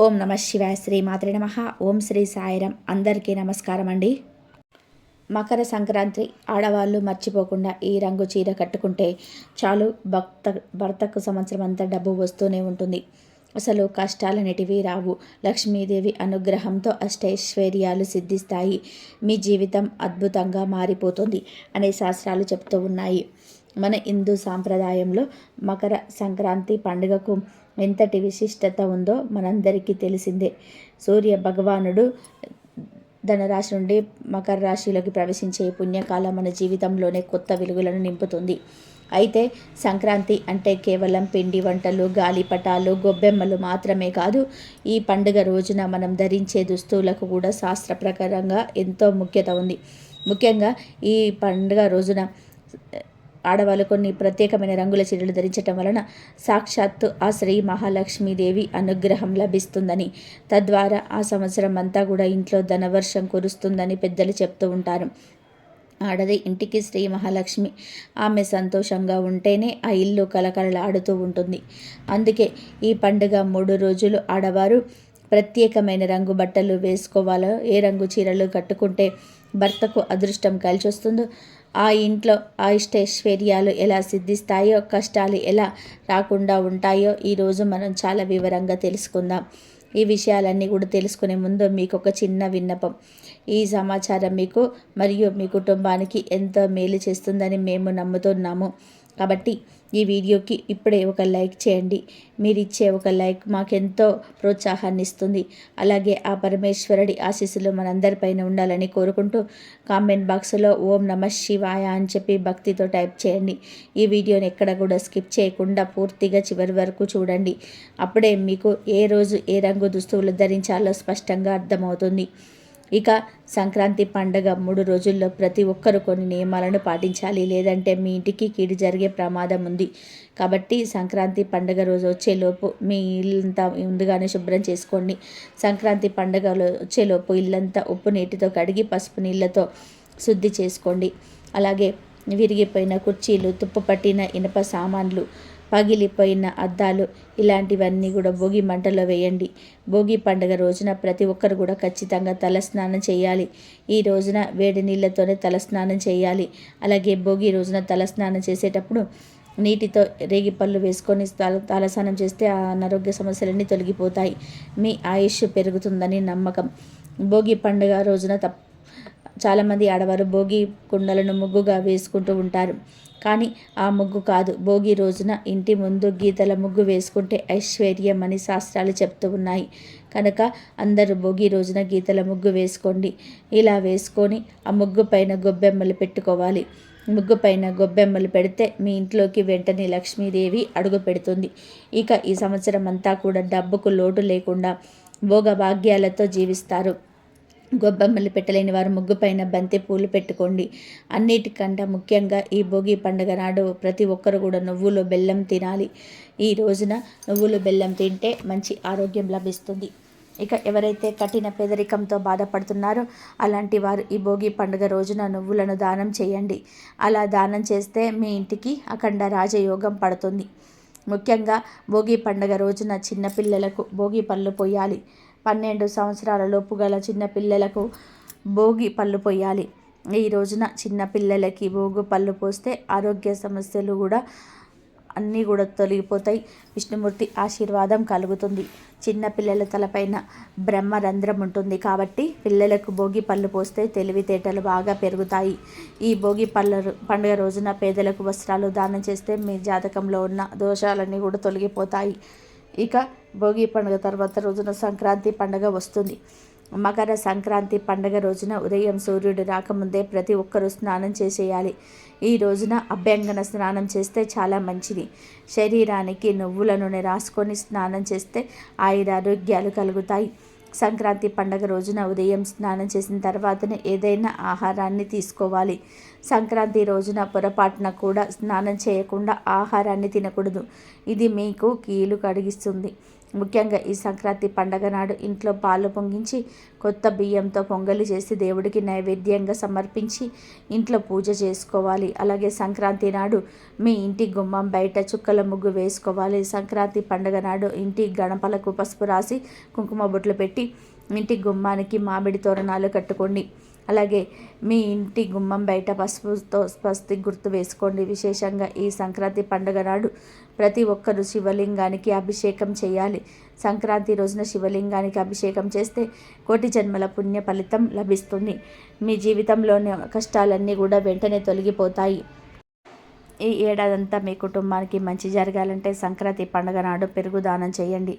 ఓం నమ శివాయ. శ్రీ మాత్రే నమ. ఓం శ్రీ సాయిరాం. అందరికీ నమస్కారం అండి. మకర సంక్రాంతి ఆడవాళ్ళు మర్చిపోకుండా ఈ రంగు చీర కట్టుకుంటే చాలు, భర్తకు సంవత్సరం అంతా డబ్బు వస్తూనే ఉంటుంది. అసలు కష్టాలనేటివి రావు. లక్ష్మీదేవి అనుగ్రహంతో అష్టైశ్వర్యాలు సిద్ధిస్తాయి. మీ జీవితం అద్భుతంగా మారిపోతుంది అనే శాస్త్రాలు చెప్తూ ఉన్నాయి. మన హిందూ సాంప్రదాయంలో మకర సంక్రాంతి పండుగకు ఎంతటి విశిష్టత ఉందో మనందరికీ తెలిసిందే. సూర్య భగవానుడు ధనురాశి నుండి మకర రాశిలోకి ప్రవేశించే పుణ్యకాలం మన జీవితంలోనే కొత్త వెలుగులను నింపుతుంది. అయితే సంక్రాంతి అంటే కేవలం పిండి వంటలు, గాలిపటాలు, గొబ్బెమ్మలు మాత్రమే కాదు. ఈ పండుగ రోజున మనం ధరించే దుస్తువులకు కూడా శాస్త్ర ప్రకారంగా ఎంతో ముఖ్యత ఉంది. ముఖ్యంగా ఈ పండుగ రోజున ఆడవాళ్ళు కొన్ని ప్రత్యేకమైన రంగుల చీరలు ధరించటం వలన సాక్షాత్తు ఆ శ్రీ మహాలక్ష్మీదేవి అనుగ్రహం లభిస్తుందని, తద్వారా ఆ సంవత్సరం అంతా కూడా ఇంట్లో ధనవర్షం కురుస్తుందని పెద్దలు చెప్తూ ఉంటారు. ఆడది ఇంటికి శ్రీ మహాలక్ష్మి. ఆమె సంతోషంగా ఉంటేనే ఆ ఇల్లు కలకలలాడుతూ ఉంటుంది. అందుకే ఈ పండుగ 3 రోజులు ఆడవారు ప్రత్యేకమైన రంగు బట్టలు వేసుకోవాలో, ఏ రంగు చీరలు కట్టుకుంటే భర్తకు అదృష్టం కలిసి వస్తుందో, ఆ ఇంట్లో అష్టైశ్వర్యాలు ఎలా సిద్ధిస్తాయో, కష్టాలు ఎలా రాకుండా ఉంటాయో ఈరోజు మనం చాలా వివరంగా తెలుసుకుందాం. ఈ విషయాలన్నీ కూడా తెలుసుకునే ముందు మీకు ఒక చిన్న విన్నపం. ఈ సమాచారం మీకు మరియు మీ కుటుంబానికి ఎంతో మేలు చేస్తుందని మేము నమ్ముతున్నాము. కాబట్టి ఈ వీడియోకి ఇప్పుడే ఒక లైక్ చేయండి. మీరు ఇచ్చే ఒక లైక్ మాకెంతో ప్రోత్సాహాన్ని ఇస్తుంది. అలాగే ఆ పరమేశ్వరుడి ఆశీస్సులు మనందరిపైన ఉండాలని కోరుకుంటూ కామెంట్ బాక్స్లో ఓం నమ శివాయ అని చెప్పి భక్తితో టైప్ చేయండి. ఈ వీడియోని ఎక్కడ కూడా స్కిప్ చేయకుండా పూర్తిగా చివరి వరకు చూడండి. అప్పుడే మీకు ఏ రోజు ఏ రంగు దుస్తువులు ధరించాలో స్పష్టంగా అర్థమవుతుంది. ఇక సంక్రాంతి పండగ 3 రోజుల్లో ప్రతి ఒక్కరు కొన్ని నియమాలను పాటించాలి, లేదంటే మీ ఇంటికి కీడు జరిగే ప్రమాదం ఉంది. కాబట్టి సంక్రాంతి పండగ రోజు వచ్చేలోపు మీ ఇల్లంతా ముందుగానే శుభ్రం చేసుకోండి. సంక్రాంతి పండగలో వచ్చేలోపు ఇల్లంతా ఉప్పు నీటితో కడిగి పసుపు నీళ్ళతో శుద్ధి చేసుకోండి. అలాగే విరిగిపోయిన కుర్చీలు, తుప్పు పట్టిన ఇనుప సామాన్లు, పగిలిపోయిన అద్దాలు ఇలాంటివన్నీ కూడా భోగి మంటలో వేయండి. భోగి పండుగ రోజున ప్రతి ఒక్కరు కూడా ఖచ్చితంగా తలస్నానం చేయాలి. ఈ రోజున వేడి నీళ్ళతోనే తలస్నానం చేయాలి. అలాగే భోగి రోజున తలస్నానం చేసేటప్పుడు నీటితో రేగిపళ్ళు వేసుకొని తలస్నానం చేస్తే ఆ అనారోగ్య సమస్యలన్నీ తొలగిపోతాయి. మీ ఆయుష్ పెరుగుతుందని నమ్మకం. భోగి పండుగ రోజున చాలామంది ఆడవారు భోగి కుండలను ముగ్గుగా వేసుకుంటూ ఉంటారు. కానీ ఆ ముగ్గు కాదు. భోగి రోజున ఇంటి ముందు గీతల ముగ్గు వేసుకుంటే ఐశ్వర్యం అని శాస్త్రాలు చెప్తూ ఉన్నాయి. కనుక అందరూ భోగి రోజున గీతల ముగ్గు వేసుకోండి. ఇలా వేసుకొని ఆ ముగ్గు పైన గొబ్బెమ్మలు పెట్టుకోవాలి. ముగ్గు పైన గొబ్బెమ్మలు పెడితే మీ ఇంట్లోకి వెంటనే లక్ష్మీదేవి అడుగు పెడుతుంది. ఇక ఈ సంవత్సరం అంతా కూడా డబ్బుకు లోటు లేకుండా భోగభాగ్యాలతో జీవిస్తారు. గొబ్బెమ్మలు పెట్టలేని వారు ముగ్గు పైన బంతి పూలు పెట్టుకోండి. అన్నిటికంటే ముఖ్యంగా ఈ భోగి పండుగ నాడు ప్రతి ఒక్కరు కూడా నువ్వులు బెల్లం తినాలి. ఈ రోజున నువ్వులు బెల్లం తింటే మంచి ఆరోగ్యం లభిస్తుంది. ఇక ఎవరైతే కఠిన పేదరికంతో బాధపడుతున్నారో అలాంటి వారు ఈ భోగి పండుగ రోజున నువ్వులను దానం చేయండి. అలా దానం చేస్తే మీ ఇంటికి అఖండ రాజయోగం పడుతుంది. ముఖ్యంగా భోగి పండుగ రోజున చిన్నపిల్లలకు భోగి పళ్ళు పోయాలి. 12 సంవత్సరాల లోపు గల చిన్నపిల్లలకు భోగి పళ్ళు పోయాలి. ఈ రోజున చిన్నపిల్లలకి భోగి పళ్ళు పోస్తే ఆరోగ్య సమస్యలు కూడా అన్నీ కూడా తొలగిపోతాయి. విష్ణుమూర్తి ఆశీర్వాదం కలుగుతుంది. చిన్నపిల్లల తలపైన బ్రహ్మరంధ్రం ఉంటుంది కాబట్టి పిల్లలకు భోగి పళ్ళు పోస్తే తెలివితేటలు బాగా పెరుగుతాయి. ఈ భోగి పండుగ రోజున పేదలకు వస్త్రాలు దానం చేస్తే మీ జాతకంలో ఉన్న దోషాలన్నీ కూడా తొలగిపోతాయి. ఇక భోగి పండుగ తర్వాత రోజున సంక్రాంతి పండుగ వస్తుంది. మకర సంక్రాంతి పండుగ రోజున ఉదయం సూర్యుడు రాకముందే ప్రతి ఒక్కరూ స్నానం చేసేయాలి. ఈ రోజున అభ్యంగన స్నానం చేస్తే చాలా మంచిది. శరీరానికి నువ్వుల నూనె రాసుకొని స్నానం చేస్తే ఆయురారోగ్యాలు కలుగుతాయి. సంక్రాంతి పండుగ రోజున ఉదయం స్నానం చేసిన తర్వాతనే ఏదైనా ఆహారాన్ని తీసుకోవాలి. సంక్రాంతి రోజున పొరపాటున కూడా స్నానం చేయకుండా ఆహారాన్ని తినకూడదు. ఇది మీకు కీలు కలిగిస్తుంది. ముఖ్యంగా ఈ సంక్రాంతి పండగ నాడు ఇంట్లో పాలు పొంగించి కొత్త బియ్యంతో పొంగలి చేసి దేవుడికి నైవేద్యంగా సమర్పించి ఇంట్లో పూజ చేసుకోవాలి. అలాగే సంక్రాంతి నాడు మీ ఇంటి గుమ్మం బయట చుక్కల ముగ్గు వేసుకోవాలి. సంక్రాంతి పండగ నాడు ఇంటి గణపలకు పసుపు రాసి కుంకుమ బొట్లు పెట్టి ఇంటి గుమ్మానికి మామిడి తోరణాలు కట్టుకోండి. అలాగే మీ ఇంటి గుమ్మం బయట పసుపుతో పసుపు గుర్తు వేసుకోండి. విశేషంగా ఈ సంక్రాంతి పండుగ నాడు ప్రతి ఒక్కరూ శివలింగానికి అభిషేకం చేయాలి. సంక్రాంతి రోజున శివలింగానికి అభిషేకం చేస్తే కోటి జన్మల పుణ్య ఫలితం లభిస్తుంది. మీ జీవితంలోని కష్టాలన్నీ కూడా వెంటనే తొలగిపోతాయి. ఈ ఏడాదంతా మీ కుటుంబానికి మంచి జరగాలంటే సంక్రాంతి పండుగ నాడు పెరుగు దానం చేయండి.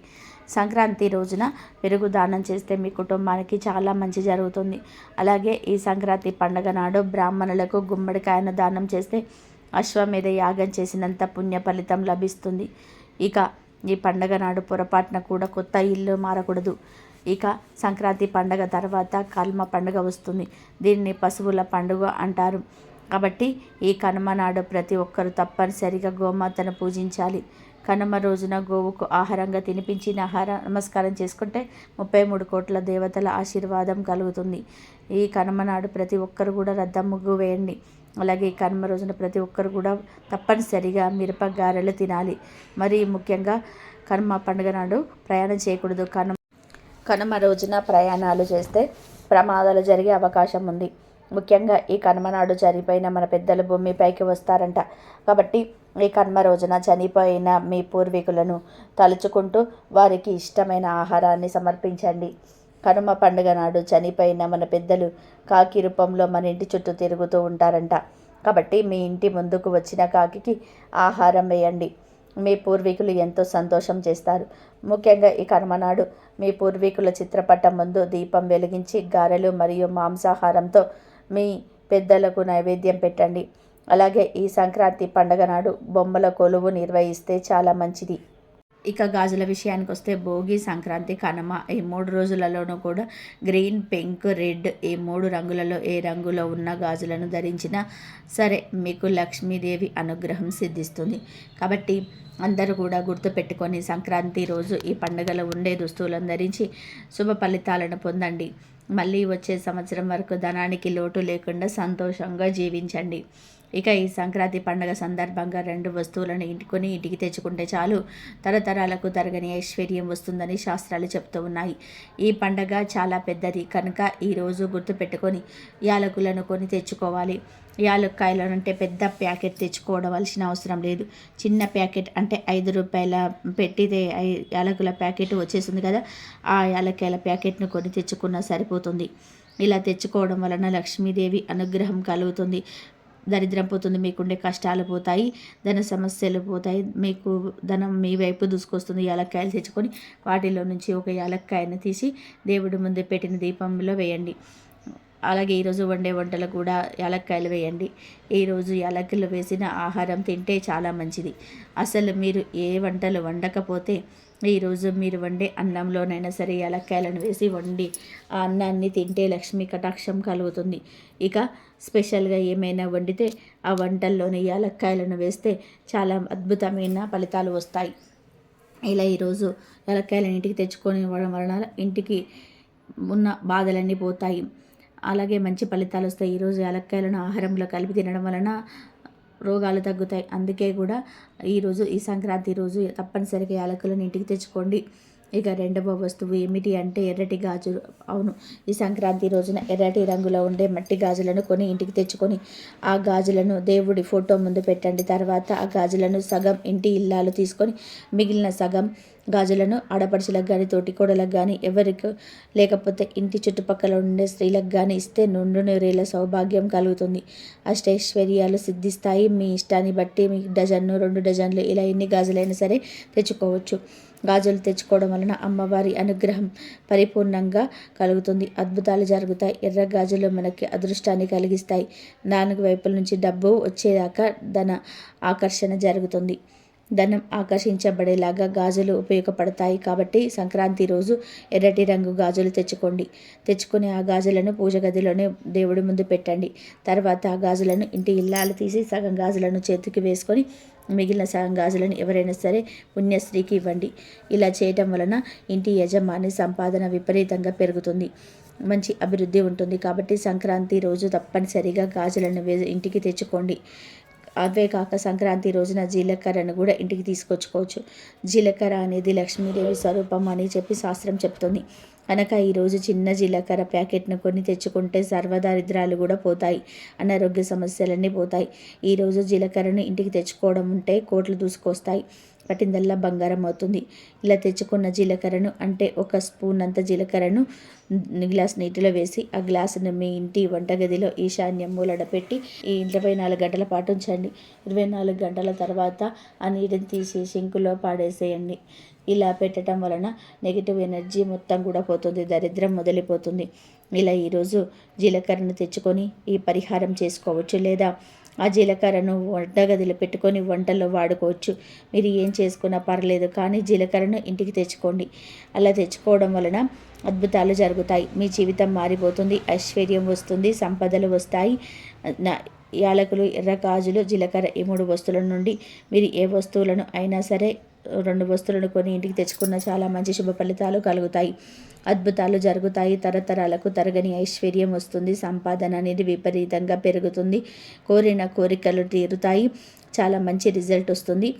సంక్రాంతి రోజున పెరుగు దానం చేస్తే మీ కుటుంబానికి చాలా మంచి జరుగుతుంది. అలాగే ఈ సంక్రాంతి పండుగ నాడు బ్రాహ్మణులకు గుమ్మడికాయను దానం చేస్తే అశ్వమేధ యాగం చేసినంత పుణ్య ఫలితం లభిస్తుంది. ఇక ఈ పండగ నాడు పొరపాటున కూడా కొత్త ఇల్లు మారకూడదు. ఇక సంక్రాంతి పండగ తర్వాత కల్మ పండుగ వస్తుంది. దీన్ని పశువుల పండుగ అంటారు. కాబట్టి ఈ కనుమ నాడు ప్రతి ఒక్కరూ తప్పనిసరిగా గోమాతను పూజించాలి. కనుమ రోజున గోవుకు ఆహారంగా తినిపించి నమస్కారం చేసుకుంటే 33 కోట్ల దేవతల ఆశీర్వాదం కలుగుతుంది. ఈ కనుమ నాడు ప్రతి ఒక్కరు కూడా రద్దం ముగ్గు వేయండి. అలాగే ఈ కనుమ రోజున ప్రతి ఒక్కరు కూడా తప్పనిసరిగా మిరపగారెలు తినాలి. మరి ముఖ్యంగా కనుమ పండుగ నాడు ప్రయాణం చేయకూడదు. కనుమ రోజున ప్రయాణాలు చేస్తే ప్రమాదాలు జరిగే అవకాశం ఉంది. ముఖ్యంగా ఈ కనుమ నాడు చనిపోయిన మన పెద్దలు భూమిపైకి వస్తారంట. కాబట్టి ఈ కనుమ రోజున చనిపోయిన మీ పూర్వీకులను తలుచుకుంటూ వారికి ఇష్టమైన ఆహారాన్ని సమర్పించండి. కనుమ పండుగ నాడు చనిపోయిన మన పెద్దలు కాకి రూపంలో మన ఇంటి చుట్టూ తిరుగుతూ ఉంటారంట. కాబట్టి మీ ఇంటి ముందుకు వచ్చిన కాకికి ఆహారం వేయండి. మీ పూర్వీకులు ఎంతో సంతోషం చేస్తారు. ముఖ్యంగా ఈ కనుమ నాడు మీ పూర్వీకుల చిత్రపటం ముందు దీపం వెలిగించి గారెలు మరియు మాంసాహారంతో మీ పెద్దలకు నైవేద్యం పెట్టండి. అలాగే ఈ సంక్రాంతి పండగ నాడు బొమ్మల కొలువు నిర్వహిస్తే చాలా మంచిది. ఇక గాజుల విషయానికి వస్తే భోగి, సంక్రాంతి, కనుమ ఈ 3 రోజులలోనూ కూడా గ్రీన్, పింక్, రెడ్ ఈ 3 రంగులలో ఏ రంగులో ఉన్న గాజులను ధరించినా సరే మీకు లక్ష్మీదేవి అనుగ్రహం సిద్ధిస్తుంది. కాబట్టి అందరూ కూడా గుర్తుపెట్టుకొని సంక్రాంతి రోజు ఈ పండుగలో ఉండే దుస్తులను ధరించి శుభ ఫలితాలను పొందండి. మళ్ళీ వచ్చే సంవత్సరం వరకు ధనానికి లోటు లేకుండా సంతోషంగా జీవించండి. ఇక ఈ సంక్రాంతి పండుగ సందర్భంగా 2 వస్తువులను ఇంటికి తెచ్చుకుంటే చాలు తరతరాలకు తరగని ఐశ్వర్యం వస్తుందని శాస్త్రాలు చెప్తూ ఉన్నాయి. ఈ పండగ చాలా పెద్దది కనుక ఈరోజు గుర్తుపెట్టుకొని యాలకులను కొని తెచ్చుకోవాలి. యాలక్కాయలను అంటే పెద్ద ప్యాకెట్ తెచ్చుకోవలసిన అవసరం లేదు. చిన్న ప్యాకెట్ అంటే 5 రూపాయల పెట్టితే యాలకుల ప్యాకెట్ వచ్చేస్తుంది కదా, ఆ యాలక్కాయల ప్యాకెట్ను కొని తెచ్చుకున్నా సరిపోతుంది. ఇలా తెచ్చుకోవడం వలన లక్ష్మీదేవి అనుగ్రహం కలుగుతుంది. దరిద్రం పోతుంది, మీకుండే కష్టాలు పోతాయి, ధన సమస్యలు పోతాయి, మీకు ధనం మీ వైపు దూసుకొస్తుంది. యాలక్కాయలు తెచ్చుకొని వాటిలో నుంచి ఒక యాలక్కాయను తీసి దేవుడి ముందు పెట్టిన దీపంలో వేయండి. అలాగే ఈరోజు వండే వంటలు కూడా యాలక్కాయలు వేయండి. ఈరోజు యాలక్కలు వేసిన ఆహారం తింటే చాలా మంచిది. అసలు మీరు ఏ వంటలు వండకపోతే ఈరోజు మీరు వండే అన్నంలోనైనా సరే యాలక్కాయలను వేసి వండి ఆ అన్నాన్ని తింటే లక్ష్మీ కటాక్షం కలుగుతుంది. ఇక స్పెషల్గా ఏమైనా వండితే ఆ వంటల్లోని యాలక్కాయలను వేస్తే చాలా అద్భుతమైన ఫలితాలు వస్తాయి. ఇలా ఈరోజు యాలక్కాయలను ఇంటికి తెచ్చుకొని ఇవ్వడం వలన ఇంటికి ఉన్న బాధలన్నీ పోతాయి. అలాగే మంచి ఫలితాలు వస్తాయి. ఈరోజు యాలక్కాయలను ఆహారంలో కలిపి తినడం వలన రోగాలు తగ్గుతాయి. అందుకే కూడా ఈరోజు ఈ సంక్రాంతి రోజు తప్పనిసరిగా యాలకులను ఇంటికి తెచ్చుకోండి. ఇక రెండవ వస్తువు ఏమిటి అంటే ఎర్రటి గాజులు. అవును, ఈ సంక్రాంతి రోజున ఎర్రటి రంగులో ఉండే మట్టి గాజులను కొని ఇంటికి తెచ్చుకొని ఆ గాజులను దేవుడి ఫోటో ముందు పెట్టండి. తర్వాత ఆ గాజులను సగం ఇంటి ఇల్లాలు తీసుకొని మిగిలిన సగం గాజులను ఆడపడుచులకు కానీ తోటికోడలకు కానీ ఎవరికి లేకపోతే ఇంటి చుట్టుపక్కల ఉండే స్త్రీలకు కానీ ఇస్తే నుండు నూరేళ్ల సౌభాగ్యం కలుగుతుంది. అష్టైశ్వర్యాలు సిద్ధిస్తాయి. మీ ఇష్టాన్ని బట్టి మీకు డజన్ను 2 డజన్లు ఇలా ఎన్ని గాజులైనా సరే తెచ్చుకోవచ్చు. గాజులు తెచ్చుకోవడం వలన అమ్మవారి అనుగ్రహం పరిపూర్ణంగా కలుగుతుంది. అద్భుతాలు జరుగుతాయి. ఎర్ర గాజులు మనకి అదృష్టాన్ని కలిగిస్తాయి. 4 వైపుల నుంచి డబ్బు వచ్చేదాకా ధన ఆకర్షణ జరుగుతుంది. ధనం ఆకర్షించబడేలాగా గాజులు ఉపయోగపడతాయి. కాబట్టి సంక్రాంతి రోజు ఎర్రటి రంగు గాజులు తెచ్చుకొని ఆ గాజులను పూజ గదిలోనే దేవుడి ముందు పెట్టండి. తర్వాత ఆ గాజులను ఇంటి ఇల్లాలు తీసి సగం గాజులను చేతికి వేసుకొని మిగిలిన సగం గాజులను ఎవరైనా సరే పుణ్యశ్రీకి ఇవ్వండి. ఇలా చేయటం వలన ఇంటి యజమాని సంపాదన విపరీతంగా పెరుగుతుంది, మంచి అభివృద్ధి ఉంటుంది. కాబట్టి సంక్రాంతి రోజు తప్పనిసరిగా గాజులను ఇంటికి తెచ్చుకోండి. అవే కాక సంక్రాంతి రోజున జీలకర్రను కూడా ఇంటికి తీసుకొచ్చుకోవచ్చు. జీలకర్ర అనేది లక్ష్మీదేవి స్వరూపం అని చెప్పి శాస్త్రం చెప్తుంది. కనుక ఈరోజు చిన్న జీలకర్ర ప్యాకెట్ను కొని తెచ్చుకుంటే సర్వదారిద్రాలు కూడా పోతాయి, అనారోగ్య సమస్యలన్నీ పోతాయి. ఈరోజు జీలకర్రను ఇంటికి తెచ్చుకోవడం ఉంటే కోట్లు దూసుకొస్తాయి, పట్టిందల్లా బంగారం అవుతుంది. ఇలా తెచ్చుకున్న జీలకర్రను అంటే ఒక స్పూన్ అంత జీలకర్రను గ్లాస్ నీటిలో వేసి ఆ గ్లాసును మీ ఇంటి వంటగదిలో ఈశాన్యం మూలన పెట్టి ఈ 24 గంటల పాటు ఉంచండి. 24 గంటల తర్వాత ఆ నీటిని తీసి సింకులో పాడేసేయండి. ఇలా పెట్టడం వలన నెగిటివ్ ఎనర్జీ మొత్తం కూడా పోతుంది, దరిద్రం మొదలైపోతుంది. ఇలా ఈరోజు జీలకర్రను తెచ్చుకొని ఈ పరిహారం చేసుకోవచ్చు. లేదా ఆ జీలకర్రను వంటగదిలో పెట్టుకొని వంటల్లో వాడుకోవచ్చు. మీరు ఏం చేసుకున్నా పర్లేదు, కానీ జీలకర్రను ఇంటికి తెచ్చుకోండి. అలా తెచ్చుకోవడం వలన అద్భుతాలు జరుగుతాయి, మీ జీవితం మారిపోతుంది, ఐశ్వర్యం వస్తుంది, సంపదలు వస్తాయి. యాలకులు, ఎర్ర గాజులు, జీలకర్ర ఈ 3 వస్తువుల నుండి మీరు ఏ వస్తువులను అయినా సరే 2 వస్తువులను కొని ఇంటికి తెచ్చుకున్న చాలా మంచి శుభ ఫలితాలు కలుగుతాయి, అద్భుతాలు జరుగుతాయి. తరతరాలకు తరగని ఐశ్వర్యం వస్తుంది, సంపాదన అనేది విపరీతంగా పెరుగుతుంది, కోరిన కోరికలు తీరుతాయి, చాలా మంచి రిజల్ట్ వస్తుంది.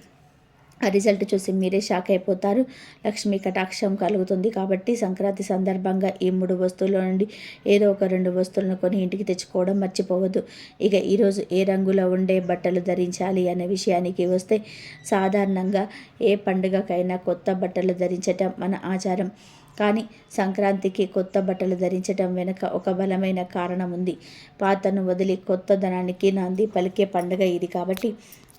ఆ రిజల్ట్ చూసి మీరే షాక్ అయిపోతారు, లక్ష్మీ కటాక్షం కలుగుతుంది. కాబట్టి సంక్రాంతి సందర్భంగా ఈ 3 వస్తువుల నుండి ఏదో ఒక 2 వస్తువులను కొని ఇంటికి తెచ్చుకోవడం మర్చిపోవద్దు. ఇక ఈరోజు ఏ రంగులో ఉండే బట్టలు ధరించాలి అనే విషయానికి వస్తే, సాధారణంగా ఏ పండుగకైనా కొత్త బట్టలు ధరించటం మన ఆచారం. కానీ సంక్రాంతికి కొత్త బట్టలు ధరించడం వెనుక ఒక బలమైన కారణం ఉంది. పాతను వదిలి కొత్త ధనానికి నాంది పలికే పండుగ ఇది. కాబట్టి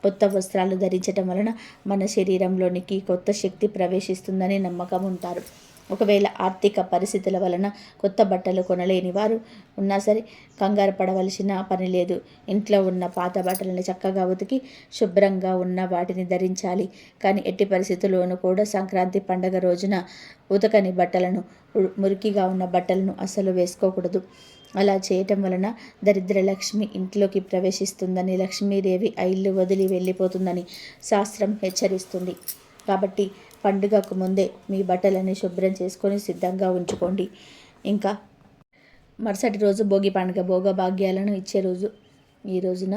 కొత్త వస్త్రాలు ధరించటం వలన మన శరీరంలోనికి కొత్త శక్తి ప్రవేశిస్తుందని నమ్మకం ఉంటారు. ఒకవేళ ఆర్థిక పరిస్థితుల వలన కొత్త బట్టలు కొనలేని వారు ఉన్నా సరే కంగారు పడవలసిన పని లేదు. ఇంట్లో ఉన్న పాత బట్టలను చక్కగా ఉతికి శుభ్రంగా ఉన్న వాటిని ధరించాలి. కానీ ఎట్టి పరిస్థితుల్లోనూ కూడా సంక్రాంతి పండగ రోజున ఉతకని బట్టలను, మురికిగా ఉన్న బట్టలను అస్సలు వేసుకోకూడదు. అలా చేయటం వలన దరిద్ర లక్ష్మి ఇంట్లోకి ప్రవేశిస్తుందని, లక్ష్మీదేవి ఆ ఇల్లు వదిలి వెళ్ళిపోతుందని శాస్త్రం హెచ్చరిస్తుంది. కాబట్టి పండుగకు ముందే మీ బట్టలని శుభ్రం చేసుకొని సిద్ధంగా ఉంచుకోండి. ఇంకా మరుసటి రోజు భోగి పండుగ, భోగభాగ్యాలను ఇచ్చే రోజు. ఈ రోజున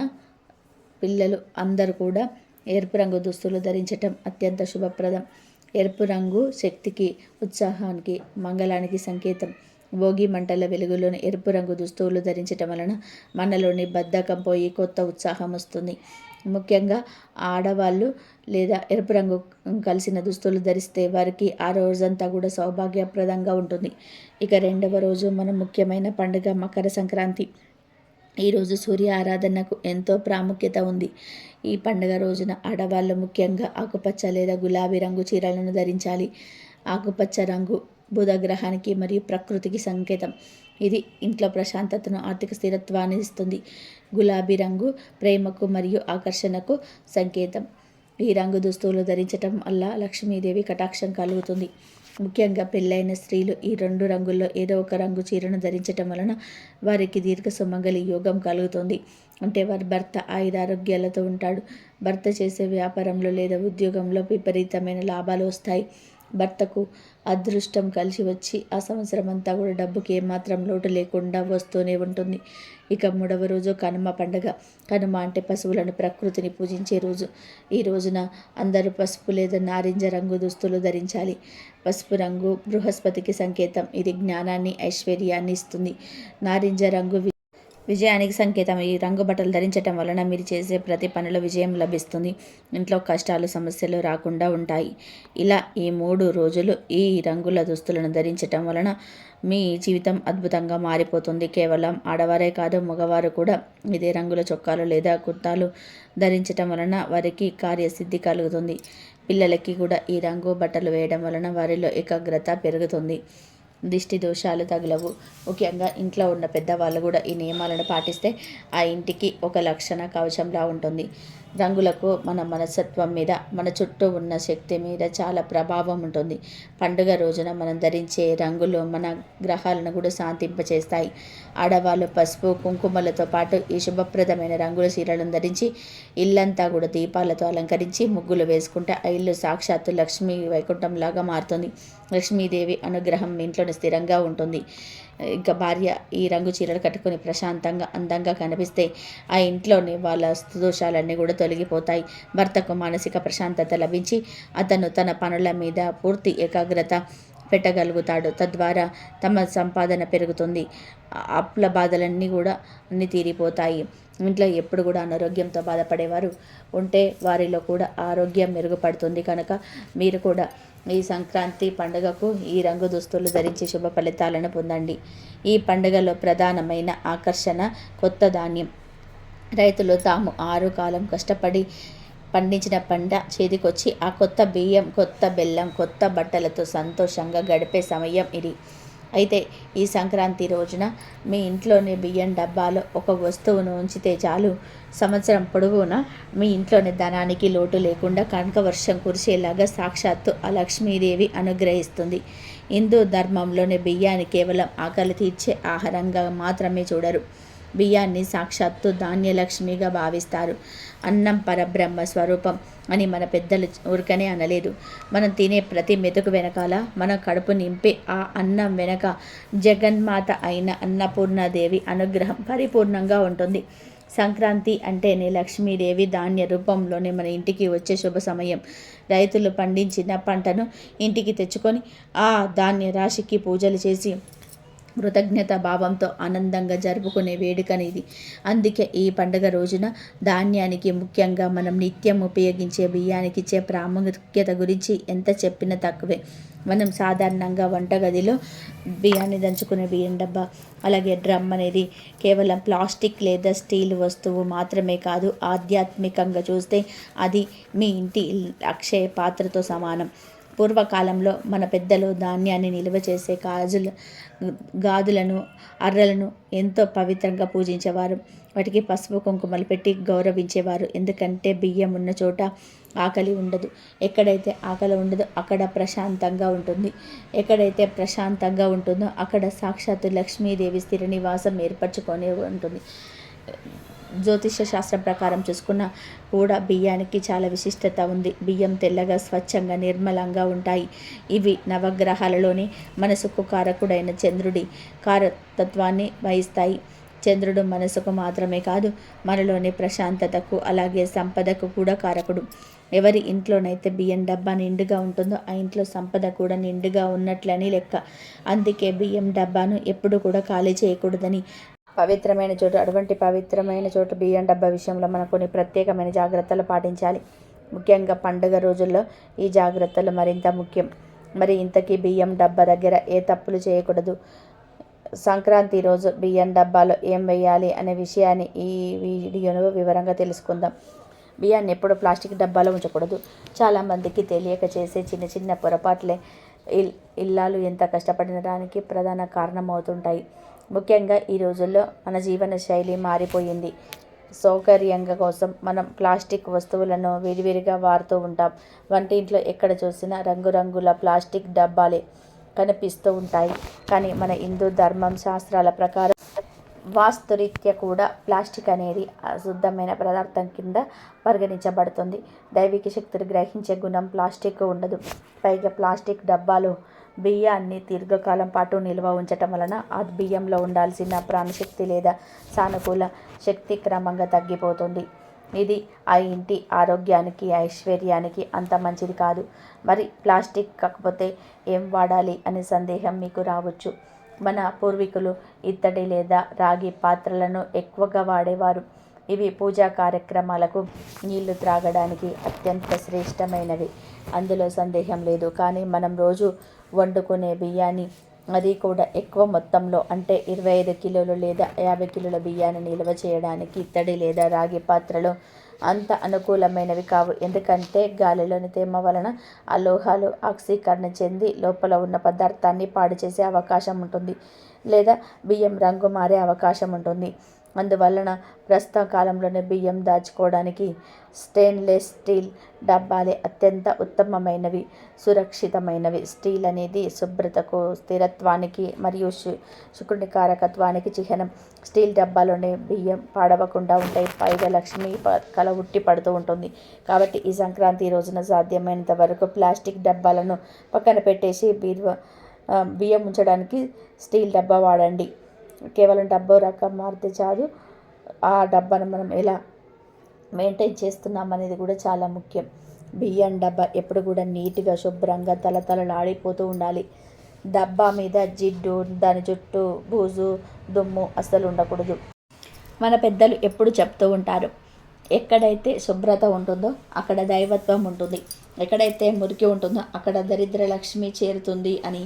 పిల్లలు అందరూ కూడా ఎరుపు రంగు దుస్తులు ధరించటం అత్యంత శుభప్రదం. ఎరుపు రంగు శక్తికి, ఉత్సాహానికి, మంగళానికి సంకేతం. భోగి మంటల వెలుగులోని ఎరుపు రంగు దుస్తువులు ధరించటం వలన మనలోని బద్ధకం పోయి కొత్త ఉత్సాహం వస్తుంది. ముఖ్యంగా ఆడవాళ్ళు లేదా ఎరుపు రంగు కలిసిన దుస్తులు ధరిస్తే వారికి ఆ రోజంతా కూడా సౌభాగ్యప్రదంగా ఉంటుంది. ఇక 2వ రోజు మన ముఖ్యమైన పండుగ మకర సంక్రాంతి. ఈరోజు సూర్య ఆరాధనకు ఎంతో ప్రాముఖ్యత ఉంది. ఈ పండుగ రోజున ఆడవాళ్ళు ముఖ్యంగా ఆకుపచ్చ లేదా గులాబీ రంగు చీరలను ధరించాలి. ఆకుపచ్చ రంగు బుధగ్రహానికి మరియు ప్రకృతికి సంకేతం. ఇది ఇంట్లో ప్రశాంతతను, ఆర్థిక స్థిరత్వాన్ని ఇస్తుంది. గులాబీ రంగు ప్రేమకు మరియు ఆకర్షణకు సంకేతం. ఈ రంగు దుస్తువులు ధరించటం వల్ల లక్ష్మీదేవి కటాక్షం కలుగుతుంది. ముఖ్యంగా పెళ్ళైన స్త్రీలు ఈ 2 రంగుల్లో ఏదో ఒక రంగు చీరను ధరించటం వలన వారికి దీర్ఘ సుమంగళి యోగం కలుగుతుంది. అంటే వారి భర్త ఆయురారోగ్యాలతో ఉంటాడు. భర్త చేసే వ్యాపారంలో లేదా ఉద్యోగంలో విపరీతమైన లాభాలు వస్తాయి. భర్తకు అదృష్టం కలిసి వచ్చి ఆ సంవత్సరం అంతా కూడా డబ్బుకి ఏమాత్రం లోటు లేకుండా వస్తూనే ఉంటుంది. ఇక 3వ రోజు కనుమ పండుగ. కనుమ అంటే పశువులను, ప్రకృతిని పూజించే రోజు. ఈ రోజున అందరూ పసుపు లేదా నారింజ రంగు దుస్తులు ధరించాలి. పసుపు రంగు బృహస్పతికి సంకేతం. ఇది జ్ఞానాన్ని, ఐశ్వర్యాన్ని ఇస్తుంది. నారింజ రంగు విజయానికి సంకేతం. ఈ రంగు బట్టలు ధరించటం వలన మీరు చేసే ప్రతి పనిలో విజయం లభిస్తుంది. ఇంట్లో కష్టాలు, సమస్యలు రాకుండా ఉంటాయి. ఇలా ఈ 3 రోజులు ఈ రంగుల దుస్తులను ధరించటం వలన మీ జీవితం అద్భుతంగా మారిపోతుంది. కేవలం ఆడవారే కాదు, మగవారు కూడా ఇదే రంగుల చొక్కాలు లేదా కుర్తాలు ధరించటం వలన వారికి కార్యసిద్ధి కలుగుతుంది. పిల్లలకి కూడా ఈ రంగు బట్టలు వేయడం వలన వారిలో ఏకాగ్రత పెరుగుతుంది, దిష్టి దోషాలు తగలవు. ముఖ్యంగా ఇంట్లో ఉన్న పెద్దవాళ్ళు కూడా ఈ నియమాలను పాటిస్తే ఆ ఇంటికి ఒక లక్షణ కవచంలా ఉంటుంది. రంగులకు మన మనస్తత్వం మీద, మన చుట్టూ ఉన్న శక్తి మీద చాలా ప్రభావం ఉంటుంది. పండుగ రోజున మనం ధరించే రంగులు మన గ్రహాలను కూడా శాంతింపచేస్తాయి. ఆడవాళ్ళు పసుపు కుంకుమలతో పాటు ఈ శుభప్రదమైన రంగుల చీరలను ధరించి ఇల్లంతా కూడా దీపాలతో అలంకరించి ముగ్గులు వేసుకుంటే ఆ ఇల్లు సాక్షాత్తు లక్ష్మీ వైకుంఠంలాగా మారుతుంది. లక్ష్మీదేవి అనుగ్రహం ఇంట్లోనే స్థిరంగా ఉంటుంది. ఇంకా భార్య ఈ రంగు చీరలు కట్టుకొని ప్రశాంతంగా అందంగా కనిపిస్తే ఆ ఇంట్లోని వాళ్ళ దోషాలన్నీ కూడా తొలగిపోతాయి. భర్తకు మానసిక ప్రశాంతత లభించి అతను తన పనుల మీద పూర్తి ఏకాగ్రత పెట్టగలుగుతాడు. తద్వారా తమ సంపాదన పెరుగుతుంది. అప్పుల బాధలన్నీ కూడా అన్నీ తీరిపోతాయి. ఇంట్లో ఎప్పుడు కూడా అనారోగ్యంతో బాధపడేవారు ఉంటే వారిలో కూడా ఆరోగ్యం మెరుగుపడుతుంది. కనుక మీరు కూడా ఈ సంక్రాంతి పండుగకు ఈ రంగు దుస్తులు ధరించి శుభ ఫలితాలను పొందండి. ఈ పండుగలో ప్రధానమైన ఆకర్షణ కొత్త ధాన్యం. రైతులు తాము 6 కాలం కష్టపడి పండించిన పంట చేతికొచ్చి ఆ కొత్త బియ్యం, కొత్త బెల్లం, కొత్త బట్టలతో సంతోషంగా గడిపే సమయం ఇది. అయితే ఈ సంక్రాంతి రోజున మీ ఇంట్లోని బియ్యం డబ్బాలో ఒక వస్తువును ఉంచితే చాలు, సంవత్సరం పొడవునా మీ ఇంట్లోని ధనానికి లోటు లేకుండా కనక వర్షం కురిసేలాగా సాక్షాత్తు ఆ లక్ష్మీదేవి అనుగ్రహిస్తుంది. హిందూ ధర్మంలోని బియ్యాన్ని కేవలం ఆకలి తీర్చే ఆహారంగా మాత్రమే చూడరు. బియ్యాన్ని సాక్షాత్తు ధాన్యలక్ష్మిగా భావిస్తారు. అన్నం పరబ్రహ్మ స్వరూపం అని మన పెద్దలు ఊరికనే అనలేదు. మనం తినే ప్రతి మెతుకు వెనకాల, మన కడుపు నింపే ఆ అన్నం వెనక జగన్మాత అయిన అన్నపూర్ణాదేవి అనుగ్రహం పరిపూర్ణంగా ఉంటుంది. సంక్రాంతి అంటేనే లక్ష్మీదేవి ధాన్య రూపంలోనే మన ఇంటికి వచ్చే శుభ సమయం. రైతులు పండించిన పంటను ఇంటికి తెచ్చుకొని ఆ ధాన్య రాశికి పూజలు చేసి కృతజ్ఞత భావంతో ఆనందంగా జరుపుకునే వేడుకనిది. అందుకే ఈ పండుగ రోజున ధాన్యానికి, ముఖ్యంగా మనం నిత్యం ఉపయోగించే బియ్యానికి ఇచ్చే ప్రాముఖ్యత గురించి ఎంత చెప్పినా తక్కువే. మనం సాధారణంగా వంటగదిలో బియ్యాన్ని దంచుకునే బియ్యం డబ్బా, అలాగే డ్రమ్ అనేది కేవలం ప్లాస్టిక్ లేదా స్టీల్ వస్తువు మాత్రమే కాదు, ఆధ్యాత్మికంగా చూస్తే అది మీ ఇంటి అక్షయ పాత్రతో సమానం. పూర్వకాలంలో మన పెద్దలు ధాన్యాన్ని నిల్వ చేసే గాదులను, అర్రలను ఎంతో పవిత్రంగా పూజించేవారు. వాటికి పసుపు కుంకుమలు పెట్టి గౌరవించేవారు. ఎందుకంటే బియ్యం ఉన్న చోట ఆకలి ఉండదు. ఎక్కడైతే ఆకలి ఉండదో అక్కడ ప్రశాంతంగా ఉంటుంది. ఎక్కడైతే ప్రశాంతంగా ఉంటుందో అక్కడ సాక్షాత్తు లక్ష్మీదేవి స్థిర నివాసం ఏర్పరచుకొని ఉంటుంది. జ్యోతిష శాస్త్రం ప్రకారం చూసుకున్న కూడా బియ్యానికి చాలా విశిష్టత ఉంది. బియ్యం తెల్లగా, స్వచ్ఛంగా, నిర్మలంగా ఉంటాయి. ఇవి నవగ్రహాలలోని మనసుకు కారకుడైన చంద్రుడి కారతత్వాన్ని వహిస్తాయి. చంద్రుడు మనసుకు మాత్రమే కాదు, మనలోని ప్రశాంతతకు, అలాగే సంపదకు కూడా కారకుడు. ఎవరి ఇంట్లోనైతే బియ్యం డబ్బా నిండుగా ఉంటుందో ఆ ఇంట్లో సంపద కూడా నిండుగా ఉన్నట్లని లెక్క. అందుకే బియ్యం డబ్బాను ఎప్పుడు కూడా ఖాళీ చేయకూడదని పవిత్రమైన చోటు, అటువంటి పవిత్రమైన చోటు బియ్యం డబ్బా విషయంలో మనం కొన్ని ప్రత్యేకమైన జాగ్రత్తలు పాటించాలి. ముఖ్యంగా పండుగ రోజుల్లో ఈ జాగ్రత్తలు మరింత ముఖ్యం. మరి ఇంతకీ బియ్యం డబ్బా దగ్గర ఏ తప్పులు చేయకూడదు? సంక్రాంతి రోజు బియ్యం డబ్బాలో ఏం వేయాలి అనే విషయాన్ని ఈ వీడియోలో వివరంగా తెలుసుకుందాం. బియ్యాన్ని ఎప్పుడు ప్లాస్టిక్ డబ్బాలో ఉంచకూడదు. చాలామందికి తెలియక చేసే చిన్న చిన్న పొరపాట్లే ఇల్లాలు ఎంత కష్టపడడానికి ప్రధాన కారణం అవుతుంటాయి. ముఖ్యంగా ఈ రోజుల్లో మన జీవన శైలి మారిపోయింది. సౌకర్యంగా కోసం మనం ప్లాస్టిక్ వస్తువులను విడివిడిగా వాడుతూ ఉంటాం. వంటింట్లో ఎక్కడ చూసినా రంగురంగుల ప్లాస్టిక్ డబ్బాలే కనిపిస్తూ ఉంటాయి. కానీ మన హిందూ ధర్మం శాస్త్రాల ప్రకారం వాస్తురీత్యా కూడా ప్లాస్టిక్ అనేది అశుద్ధమైన పదార్థం కింద పరిగణించబడుతుంది. దైవిక శక్తిని గ్రహించే గుణం ప్లాస్టిక్ ఉండదు. పైగా ప్లాస్టిక్ డబ్బాలు బియ్యాన్ని దీర్ఘకాలం పాటు నిల్వ ఉంచటం వలన ఆ బియ్యంలో ఉండాల్సిన ప్రాణశక్తి లేదా సానుకూల శక్తి క్రమంగా తగ్గిపోతుంది. ఇది ఆ ఇంటి ఆరోగ్యానికి, ఐశ్వర్యానికి అంత మంచిది కాదు. మరి ప్లాస్టిక్ కాకపోతే ఏం వాడాలి అనే సందేహం మీకు రావచ్చు. మన పూర్వీకులు ఇత్తడి లేదా రాగి పాత్రలను ఎక్కువగా వాడేవారు. ఇవి పూజా కార్యక్రమాలకు, నీళ్లు త్రాగడానికి అత్యంత శ్రేష్టమైనవి, అందులో సందేహం లేదు. కానీ మనం రోజు వండుకునే బియ్యాన్ని, అది కూడా ఎక్కువ మొత్తంలో అంటే 25 కిలోలు లేదా 50 కిలోల బియ్యాన్ని నిల్వ చేయడానికి ఇత్తడి లేదా రాగి పాత్రలు అంత అనుకూలమైనవి కావు. ఎందుకంటే గాలిలోని తేమ వలన ఆ లోహాలు ఆక్సీకరణ చెంది లోపల ఉన్న పదార్థాన్ని పాడు చేసే అవకాశం ఉంటుంది, లేదా బియ్యం రంగు మారే అవకాశం ఉంటుంది. అందువలన ప్రస్తుత కాలంలోనే బియ్యం దాచుకోవడానికి స్టెయిన్లెస్ స్టీల్ డబ్బాలే అత్యంత ఉత్తమమైనవి, సురక్షితమైనవి. స్టీల్ అనేది శుభ్రతకు, స్థిరత్వానికి మరియు శుకుని కారకత్వానికి చిహ్నం. స్టీల్ డబ్బాలోనే బియ్యం పాడవకుండా ఉంటాయి. పైగా లక్ష్మి కల ఉట్టి పడుతూ ఉంటుంది. కాబట్టి ఈ సంక్రాంతి రోజున సాధ్యమైనంత వరకు ప్లాస్టిక్ డబ్బాలను పక్కన పెట్టేసి బియ్యం ఉంచడానికి స్టీల్ డబ్బా వాడండి. కేవలం డబ్బా రకం మారితే చాలు, ఆ డబ్బాను మనం ఎలా మెయింటైన్ చేస్తున్నాం అనేది కూడా చాలా ముఖ్యం. బియ్యం డబ్బా ఎప్పుడు కూడా నీట్గా, శుభ్రంగా తలతలలాడిపోతూ ఉండాలి. డబ్బా మీద జిడ్డు, దాని చుట్టూ బూజు, దుమ్ము అస్సలు ఉండకూడదు. మన పెద్దలు ఎప్పుడు చెప్తూ ఉంటారు, ఎక్కడైతే శుభ్రత ఉంటుందో అక్కడ దైవత్వం ఉంటుంది, ఎక్కడైతే మురికి ఉంటుందో అక్కడ దరిద్ర లక్ష్మి చేరుతుంది అని.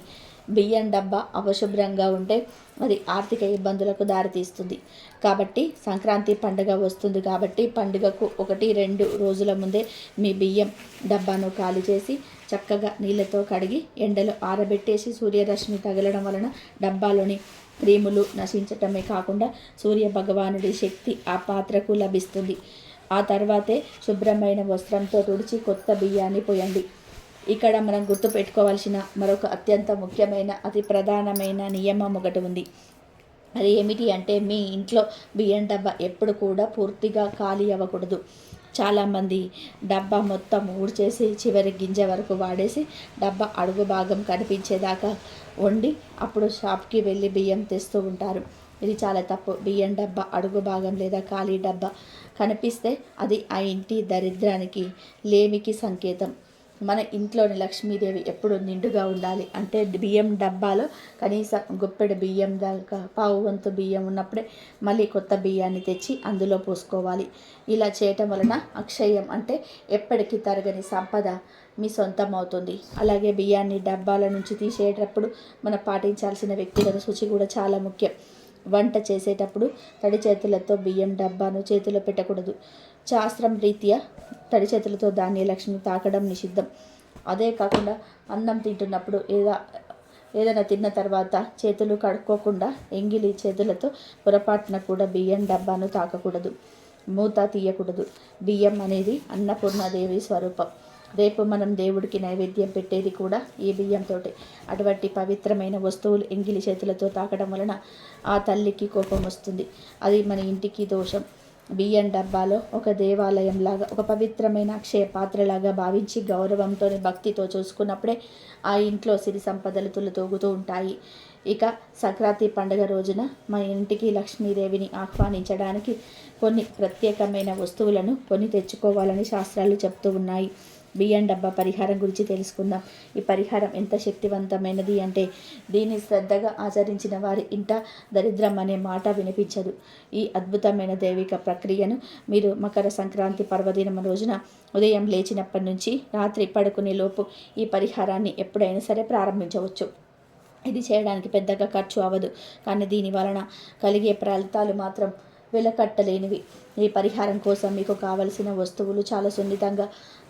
బియ్యం డబ్బా అపశుభ్రంగా ఉంటే అది ఆర్థిక ఇబ్బందులకు దారితీస్తుంది. కాబట్టి సంక్రాంతి పండుగ వస్తుంది కాబట్టి పండుగకు 1-2 రోజుల ముందే మీ బియ్యం డబ్బాను ఖాళీ చేసి చక్కగా నీళ్ళతో కడిగి ఎండలో ఆరబెట్టేసి, సూర్యరశ్మి తగలడం వలన డబ్బాలోని క్రీములు నశించటమే కాకుండా సూర్య భగవానుడి శక్తి ఆ పాత్రకు లభిస్తుంది. ఆ తర్వాతే శుభ్రమైన వస్త్రంతో తుడిచి కొత్త బియ్యాన్ని పోయండి. ఇక్కడ మనం గుర్తుపెట్టుకోవాల్సిన మరొక అత్యంత ముఖ్యమైన, అతి ప్రధానమైన నియమం ఒకటి ఉంది. అది ఏమిటి అంటే, మీ ఇంట్లో బియ్యం డబ్బా ఎప్పుడు కూడా పూర్తిగా ఖాళీ అవ్వకూడదు. చాలామంది డబ్బా మొత్తం ఊడ్చేసి చివరి గింజ వరకు వాడేసి డబ్బా అడుగు భాగం కనిపించేదాకా వండి అప్పుడు షాప్కి వెళ్ళి బియ్యం తెస్తూ ఉంటారు. ఇది చాలా తప్పు. బియ్యం డబ్బా అడుగు భాగం లేదా ఖాళీ డబ్బా కనిపిస్తే అది ఆ ఇంటి దరిద్రానికి, లేమికి సంకేతం. మన ఇంట్లోని లక్ష్మీదేవి ఎప్పుడు నిండుగా ఉండాలి అంటే బియ్యం డబ్బాలో కనీసం గుప్పెడు బియ్యం దాకా, పావు వంతు బియ్యం ఉన్నప్పుడే మళ్ళీ కొత్త బియ్యాన్ని తెచ్చి అందులో పోసుకోవాలి. ఇలా చేయటం వలన అక్షయం అంటే ఎప్పటికీ తరగని సంపద మీ సొంతం అవుతుంది. అలాగే బియ్యాన్ని డబ్బాల నుంచి తీసేటప్పుడు మనం పాటించాల్సిన వ్యక్తిగత శుచి కూడా చాలా ముఖ్యం. వంట చేసేటప్పుడు తడి చేతులతో బియ్యం డబ్బాను చేతిలో పెట్టకూడదు. శాస్త్రం రీత్యా తడి చేతులతో ధాన్యలక్ష్మి తాకడం నిషిద్ధం. అదే కాకుండా అన్నం తింటున్నప్పుడు ఏదైనా తిన్న తర్వాత చేతులు కడుక్కోకుండా ఎంగిలి చేతులతో పొరపాటున కూడా బియ్యం డబ్బాను తాకకూడదు, మూత తీయకూడదు. బియ్యం అనేది అన్నపూర్ణాదేవి స్వరూపం. రేపు మనం దేవుడికి నైవేద్యం పెట్టేది కూడా ఈ బియ్యంతోటే. అటువంటి పవిత్రమైన వస్తువులు ఎంగిలి చేతులతో తాకడం వలన ఆ తల్లికి కోపం వస్తుంది. అది మన ఇంటికి దోషం. బియ్యం డబ్బాలో ఒక దేవాలయంలాగా, ఒక పవిత్రమైన అక్షయ పాత్రలాగా భావించి గౌరవంతో, భక్తితో చూసుకున్నప్పుడే ఆ ఇంట్లో సిరి సంపదలు తులతూగుతూ ఉంటాయి. ఇక సంక్రాంతి పండుగ రోజున మన ఇంటికి లక్ష్మీదేవిని ఆహ్వానించడానికి కొన్ని ప్రత్యేకమైన వస్తువులను కొని తెచ్చుకోవాలని శాస్త్రాలు చెప్తూ ఉన్నాయి. బియ్యం డబ్బా పరిహారం గురించి తెలుసుకుందాం. ఈ పరిహారం ఎంత శక్తివంతమైనది అంటే, దీన్ని శ్రద్ధగా ఆచరించిన వారి ఇంట దరిద్రం అనే మాట వినిపించదు. ఈ అద్భుతమైన దైవిక ప్రక్రియను మీరు మకర సంక్రాంతి పర్వదినం రోజున ఉదయం లేచినప్పటి నుంచి రాత్రి పడుకునే లోపు ఈ పరిహారాన్ని ఎప్పుడైనా సరే ప్రారంభించవచ్చు. ఇది చేయడానికి పెద్దగా ఖర్చు అవ్వదు, కానీ దీని వలన కలిగే ఫలితాలు మాత్రం వెలకట్టలేనివి. ఈ పరిహారం కోసం మీకు కావలసిన వస్తువులు చాలా సున్నితంగా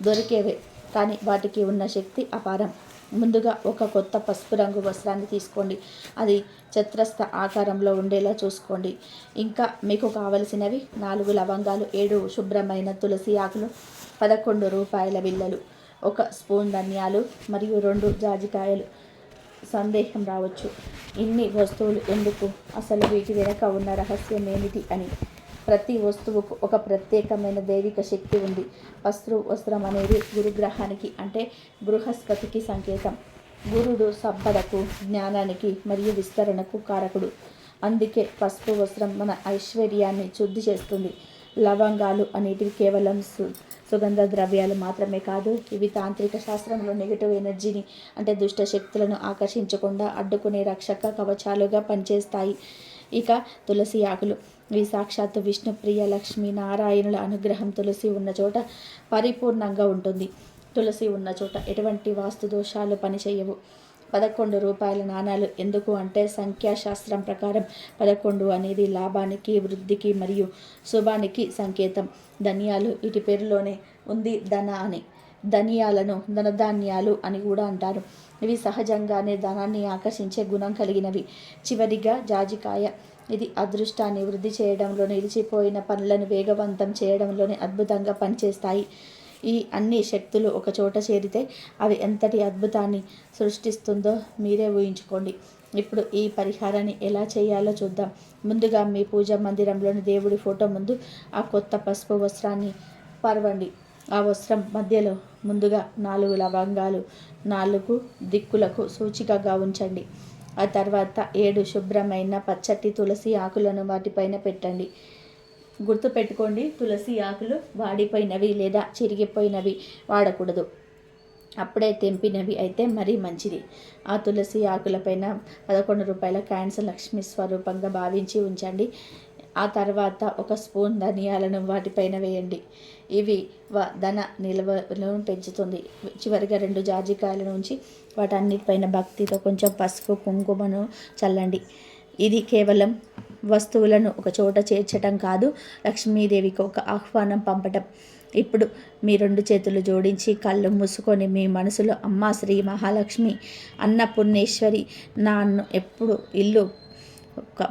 దొరికేవే, కానీ వాటికి ఉన్న శక్తి అపారం. ముందుగా ఒక కొత్త పసుపు రంగు వస్త్రాన్ని తీసుకోండి. అది చతురస్ర ఆకారంలో ఉండేలా చూసుకోండి. ఇంకా మీకు కావలసినవి 4 లవంగాలు, 7 శుభ్రమైన తులసి ఆకులు, 11 రూపాయల బిళ్ళలు, 1 స్పూన్ ధనియాలు మరియు 2 జాజికాయలు. సందేహం రావచ్చు, ఇన్ని వస్తువులు ఎందుకు, అసలు వీటి వెనక ఉన్న రహస్యం ఏమిటి అని. ప్రతి వస్తువుకు ఒక ప్రత్యేకమైన దైవిక శక్తి ఉంది. పసుపు వస్త్రం అనేది గురుగ్రహానికి అంటే బృహస్పతికి సంకేతం. గురుడు సంపదకు, జ్ఞానానికి మరియు విస్తరణకు కారకుడు. అందుకే పసుపు వస్త్రం మన ఐశ్వర్యాన్ని శుద్ధి చేస్తుంది. లవంగాలు అనేటివి కేవలం సుగంధ ద్రవ్యాలు మాత్రమే కాదు, ఇవి తాంత్రిక శాస్త్రంలో నెగిటివ్ ఎనర్జీని అంటే దుష్ట శక్తులను ఆకర్షించకుండా అడ్డుకునే రక్షక కవచాలుగా పనిచేస్తాయి. ఇక తులసి ఆకులు, ఇవి సాక్షాత్తు విష్ణుప్రియ లక్ష్మీ నారాయణుల అనుగ్రహం తులసి ఉన్న చోట పరిపూర్ణంగా ఉంటుంది. తులసి ఉన్న చోట ఎటువంటి వాస్తు దోషాలు పనిచేయవు. 11 రూపాయల నాణాలు ఎందుకు అంటే, సంఖ్యాశాస్త్రం ప్రకారం 11 అనేది లాభానికి, వృద్ధికి మరియు శుభానికి సంకేతం. ధనియాలు, వీటి పేరులోనే ఉంది ధన అని. ధనియాలను ధనధాన్యాలు అని కూడా అంటారు. ఇవి సహజంగానే ధనాన్ని ఆకర్షించే గుణం కలిగినవి. చివరిగా జాజికాయ. ఇది అదృష్టాన్ని వృద్ధి చేయడంలో, నిలిచిపోయిన పనులను వేగవంతం చేయడంలోనే అద్భుతంగా పనిచేస్తాయి. ఈ అన్ని శక్తులు ఒక చోట చేరితే అవి ఎంతటి అద్భుతాన్ని సృష్టిస్తుందో మీరే ఊహించుకోండి. ఇప్పుడు ఈ పరిహారాన్ని ఎలా చేయాలో చూద్దాం. ముందుగా మీ పూజా మందిరంలోని దేవుడి ఫోటో ముందు ఆ కొత్త పసుపు వస్త్రాన్ని పరవండి. ఆ వస్త్రం మధ్యలో ముందుగా 4 లవంగాలు 4 దిక్కులకు సూచికగా ఉంచండి. ఆ తర్వాత 7 శుభ్రమైన పచ్చటి తులసి ఆకులను వాటిపైన పెట్టండి. గుర్తుపెట్టుకోండి, తులసి ఆకులు వాడిపోయినవి లేదా చిరిగిపోయినవి వాడకూడదు. అప్పుడే తెంపినవి అయితే మరీ మంచిది. ఆ తులసి ఆకులపైన 11 రూపాయల కాయిన్స్ లక్ష్మీ స్వరూపంగా భావించి ఉంచండి. ఆ తర్వాత 1 స్పూన్ ధనియాలను వాటిపైన వేయండి. ఇవి ధన నిల్వను పెంచుతుంది. చివరిగా 2 జాజికాయలను ఉంచి వాటన్నిటిపైన భక్తితో కొంచెం పసుపు కుంకుమను చల్లండి. ఇది కేవలం వస్తువులను ఒక చోట చేర్చటం కాదు, లక్ష్మీదేవికి ఒక ఆహ్వానం పంపటం. ఇప్పుడు మీ 2 చేతులు జోడించి కళ్ళు మూసుకొని మీ మనసులో, అమ్మా శ్రీ మహాలక్ష్మి, అన్నపూర్ణేశ్వరి, నన్ను ఎప్పుడు ఇల్లు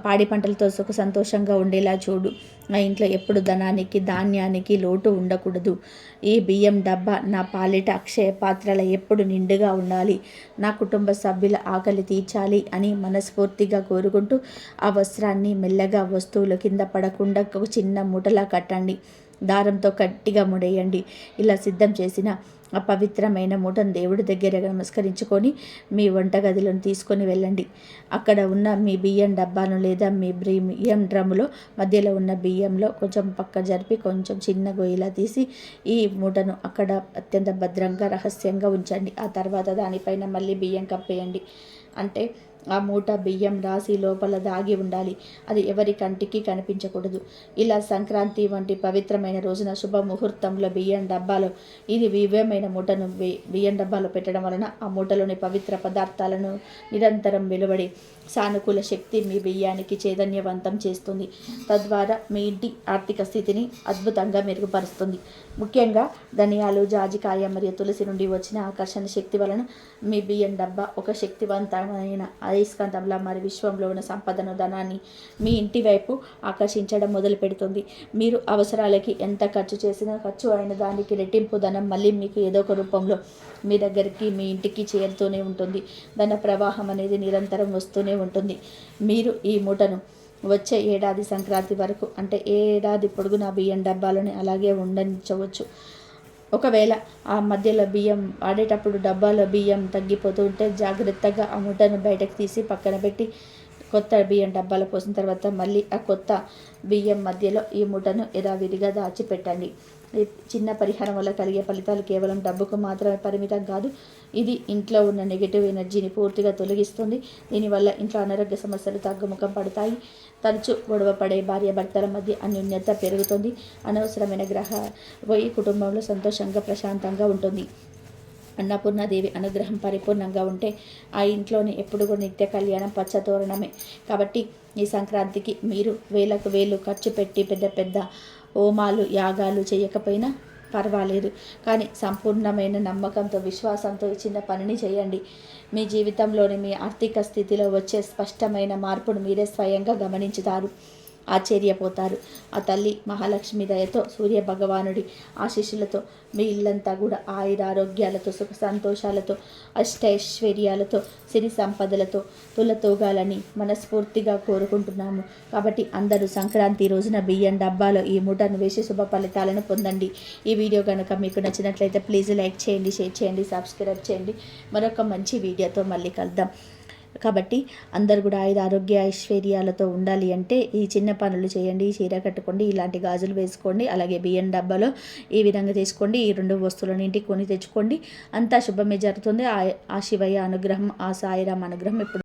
పాడి పంటలతో సుఖ సంతోషంగా ఉండేలా చూడు. నా ఇంట్లో ఎప్పుడు ధనానికి ధాన్యానికి లోటు ఉండకూడదు. ఈ బియ్యం డబ్బా నా పాలిట అక్షయ పాత్రల ఎప్పుడు నిండుగా ఉండాలి. నా కుటుంబ సభ్యుల ఆకలి తీర్చాలి అని మనస్ఫూర్తిగా కోరుకుంటూ ఆ వస్త్రాన్ని మెల్లగా వస్తువుల కింద పడకుండా ఒక చిన్న మూటలా కట్టండి. దారంతో గట్టిగా ముడేయండి. ఇలా సిద్ధం చేసిన ఆ పవిత్రమైన మూటను దేవుడి దగ్గర నమస్కరించుకొని మీ వంటగదిలోని తీసుకొని వెళ్ళండి. అక్కడ ఉన్న మీ బియ్యం డబ్బాను లేదా మీ బియ్యం డ్రమ్ములో మధ్యలో ఉన్న బియ్యంలో కొంచెం పక్క జరిపి కొంచెం చిన్న గొయ్యిలా తీసి ఈ మూటను అక్కడ అత్యంత భద్రంగా రహస్యంగా ఉంచండి. ఆ తర్వాత దానిపైన మళ్ళీ బియ్యం కప్పేయండి. అంటే ఆ మూట బియ్యం రాసి లోపల దాగి ఉండాలి. అది ఎవరి కంటికి కనిపించకూడదు. ఇలా సంక్రాంతి వంటి పవిత్రమైన రోజున శుభముహూర్తంలో బియ్యం డబ్బాలో ఇది దివ్యమైన మూటను బియ్యం డబ్బాలో పెట్టడం వలన ఆ మూటలోని పవిత్ర పదార్థాలను నిరంతరం వెలువడి సానుకూల శక్తి మీ బియ్యానికి చైతన్యవంతం చేస్తుంది. తద్వారా మీ ఇంటి ఆర్థిక స్థితిని అద్భుతంగా మెరుగుపరుస్తుంది. ముఖ్యంగా ధనియాలు, జాజికాయ మరియు తులసి నుండి వచ్చిన ఆకర్షణ శక్తి వలన మీ బియ్యం డబ్బా ఒక శక్తివంతమైన అయస్కాంతంలా మరి విశ్వంలో ఉన్న సంపదను, ధనాన్ని మీ ఇంటి వైపు ఆకర్షించడం మొదలు పెడుతుంది. మీరు అవసరాలకి ఎంత ఖర్చు చేసినా ఖర్చు అయిన దానికి రెట్టింపు ధనం మళ్ళీ మీకు ఏదో ఒక రూపంలో మీ దగ్గరికి, మీ ఇంటికి చేరుతూనే ఉంటుంది. ధన ప్రవాహం అనేది నిరంతరం వస్తూనే ఉంటుంది. మీరు ఈ మూటను వచ్చే ఏడాది సంక్రాంతి వరకు, అంటే ఏడాది పొడుగునా బియ్యం డబ్బాలోనే అలాగే ఉండనిచ్చవచ్చు. ఒకవేళ ఆ మధ్యలో బియ్యం వాడేటప్పుడు డబ్బాలో బియ్యం తగ్గిపోతూ ఉంటే జాగ్రత్తగా ఆ మూటను బయటకు తీసి పక్కన పెట్టి కొత్త బియ్యం డబ్బాలో పోసిన తర్వాత మళ్ళీ ఆ కొత్త బియ్యం మధ్యలో ఈ మూటను యథావిధిగా దాచిపెట్టండి. ఈ చిన్న పరిహారం వల్ల కలిగే ఫలితాలు కేవలం డబ్బుకు మాత్రమే పరిమితం కాదు. ఇది ఇంట్లో ఉన్న నెగిటివ్ ఎనర్జీని పూర్తిగా తొలగిస్తుంది. దీనివల్ల ఇంట్లో అనారోగ్య సమస్యలు తగ్గుముఖం పడతాయి. తరచూ గొడవ పడే భార్యాభర్తల మధ్య అన్యోన్యత పెరుగుతుంది. అనవసరమైన గ్రహ పోయి కుటుంబంలో సంతోషంగా ప్రశాంతంగా ఉంటుంది. అన్నపూర్ణాదేవి అనుగ్రహం పరిపూర్ణంగా ఉంటే ఆ ఇంట్లోని ఎప్పుడు కూడా నిత్య కళ్యాణం పచ్చతోరణమే. కాబట్టి ఈ సంక్రాంతికి మీరు వేలకు వేలు ఖర్చు పెట్టి పెద్ద పెద్ద హోమాలు, యాగాలు చేయకపోయినా పర్వాలేదు, కానీ సంపూర్ణమైన నమ్మకంతో, విశ్వాసంతో ఈ చిన్న పనిని చేయండి. మీ జీవితంలోని మీ ఆర్థిక స్థితిలో వచ్చే స్పష్టమైన మార్పును మీరే స్వయంగా గమనించుతారు, ఆశ్చర్యపోతారు. ఆ తల్లి మహాలక్ష్మి దయతో, సూర్య భగవానుడి ఆశీస్సులతో మీ ఇల్లంతా కూడా ఆయురారోగ్యాలతో, సుఖ సంతోషాలతో, అష్టైశ్వర్యాలతో, సిరి సంపదలతో తులతూగాలని మనస్ఫూర్తిగా కోరుకుంటున్నాము. కాబట్టి అందరూ సంక్రాంతి రోజున బియ్యం డబ్బాలో ఈ మూటను వేసి శుభ ఫలితాలను పొందండి. ఈ వీడియో కనుక మీకు నచ్చినట్లయితే ప్లీజ్ లైక్ చేయండి, షేర్ చేయండి, సబ్స్క్రైబ్ చేయండి. మరొక మంచి వీడియోతో మళ్ళీ కలుద్దాం. కాబట్టి అందరు కూడా ఆరోగ్య ఐశ్వర్యాలతో ఉండాలి అంటే ఈ చిన్న పనులు చేయండి. చీర కట్టుకోండి, ఇలాంటి గాజులు వేసుకోండి, అలాగే బియ్యం డబ్బాలో ఈ విధంగా తీసుకోండి. ఈ 2 వస్తువులను ఇంటికి కొని తెచ్చుకోండి. అంతా శుభమే జరుగుతుంది. ఆ శివయ్య అనుగ్రహం, ఆ సాయిరాం అనుగ్రహం ఎప్పుడు